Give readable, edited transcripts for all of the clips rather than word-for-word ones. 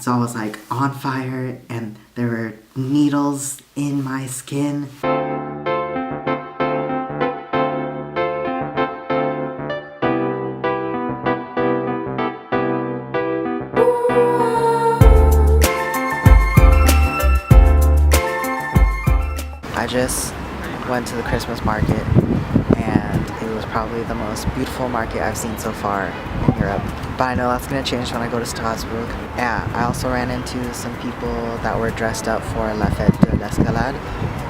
And so I was like on fire and there were needles in my skin. I just went to the Christmas market and it was probably the most beautiful market I've seen so far in Europe. But I know that's gonna change when I go to Strasbourg. Yeah, I also ran into some people that were dressed up for La Fête de l'Escalade,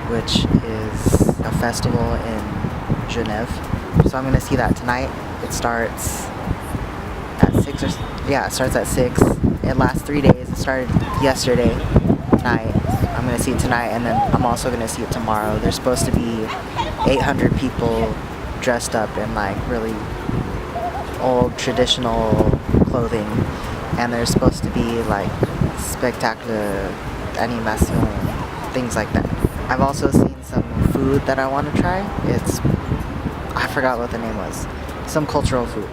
which is a festival in Genève. So I'm gonna see that tonight. It starts at 6 it starts at 6. It lasts 3 days. It started yesterday night. I'm gonna see it tonight, and then I'm also gonna see it tomorrow. There's supposed to be 800 people dressed up in like really old traditional clothing, and there's supposed to be like spectacular animation, things like that. I've also seen some food that I want to try. I forgot what the name was. Some cultural food.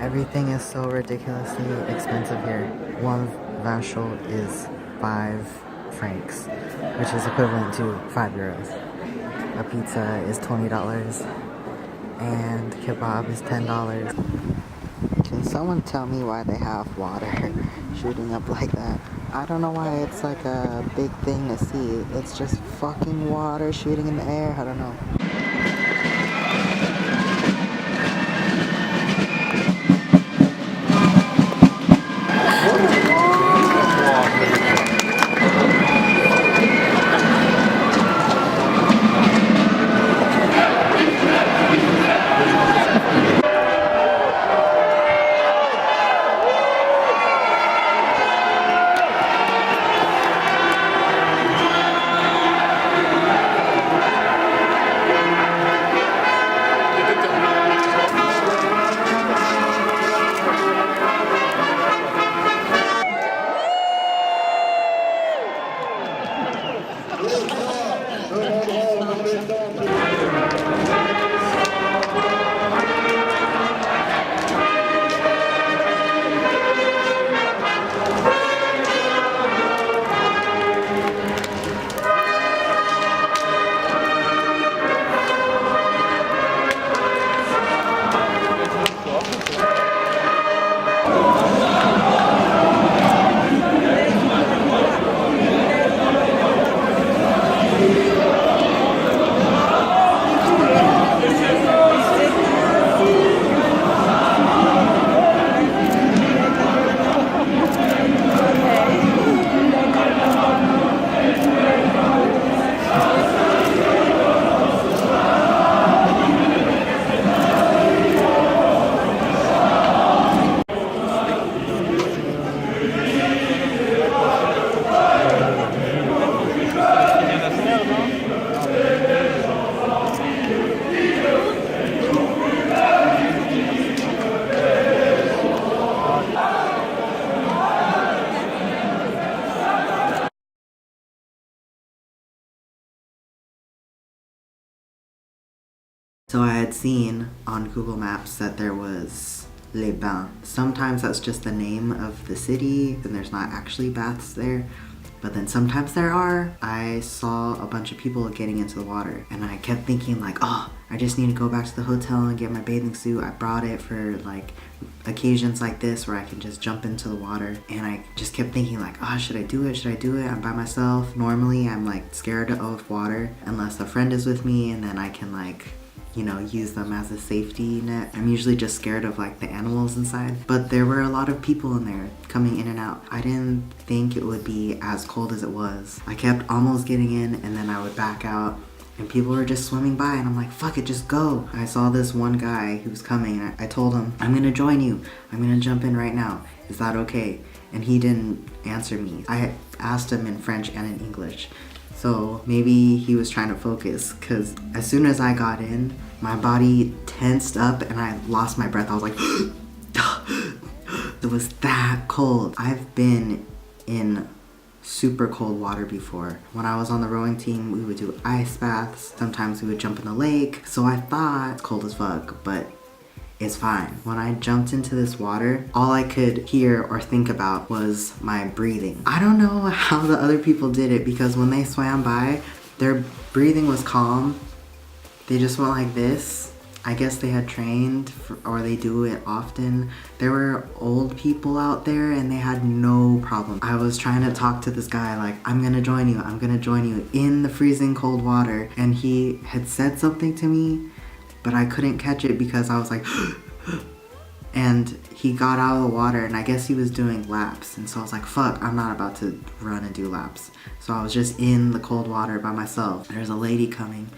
Everything is so ridiculously expensive here. One vin chaud is 5 francs, which is equivalent to 5 euros. A pizza is $20 and kebab is $10. Can someone tell me why they have water shooting up like that? I don't know why it's like a big thing to see. It's just fucking water shooting in the air. I don't know. So I had seen on Google Maps that there was Les Bains. Sometimes that's just the name of the city and there's not actually baths there, but then sometimes there are. I saw a bunch of people getting into the water and I kept thinking like, oh, I just need to go back to the hotel and get my bathing suit. I brought it for like occasions like this where I can just jump into the water, and I just kept thinking like, oh, should I do it? Should I do it? I'm by myself. Normally I'm like scared of water unless a friend is with me, and then I can like you know, use them as a safety net. I'm usually just scared of like the animals inside, but there were a lot of people in there coming in and out. I didn't think it would be as cold as it was. I kept almost getting in and then I would back out and people were just swimming by and I'm like, fuck it, just go. I saw this one guy who was coming and I told him, I'm gonna join you. I'm gonna jump in right now. Is that okay? And he didn't answer me. I asked him in French and in English. So maybe he was trying to focus, because as soon as I got in, my body tensed up and I lost my breath. I was like, it was that cold. I've been in super cold water before. When I was on the rowing team, we would do ice baths. Sometimes we would jump in the lake. So I thought it's cold as fuck, but it's fine. When I jumped into this water, all I could hear or think about was my breathing. I don't know how the other people did it, because when they swam by, their breathing was calm. They just went like this. I guess they had trained or they do it often. There were old people out there and they had no problem. I was trying to talk to this guy like, I'm gonna join you, I'm gonna join you in the freezing cold water. And he had said something to me, but I couldn't catch it because I was like, and he got out of the water and I guess he was doing laps. And so I was like, fuck, I'm not about to run and do laps. So I was just in the cold water by myself. There's a lady coming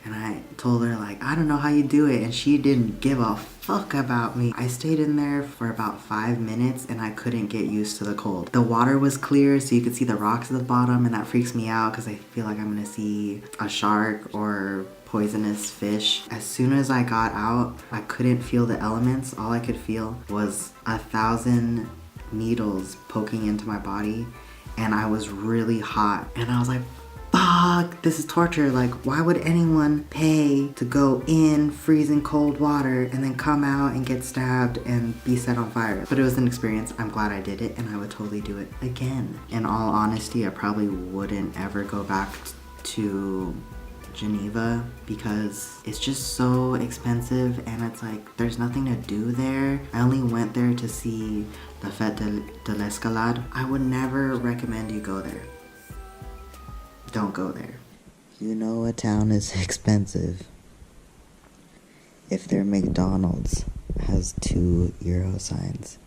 and I told her like, I don't know how you do it. And she didn't give a fuck about me. I stayed in there for about 5 minutes and I couldn't get used to the cold. The water was clear so you could see the rocks at the bottom, and that freaks me out because I feel like I'm gonna see a shark or poisonous fish. As soon as I got out, I couldn't feel the elements. All I could feel was 1,000 needles poking into my body and I was really hot. And I was like, fuck, this is torture. Like, why would anyone pay to go in freezing cold water and then come out and get stabbed and be set on fire? But it was an experience. I'm glad I did it and I would totally do it again. In all honesty, I probably wouldn't ever go back to Geneva because it's just so expensive and it's like there's nothing to do there. I only went there to see the Fête de l'Escalade. I would never recommend you go there. Don't go there. You know a town is expensive if their McDonald's has 2 euro signs.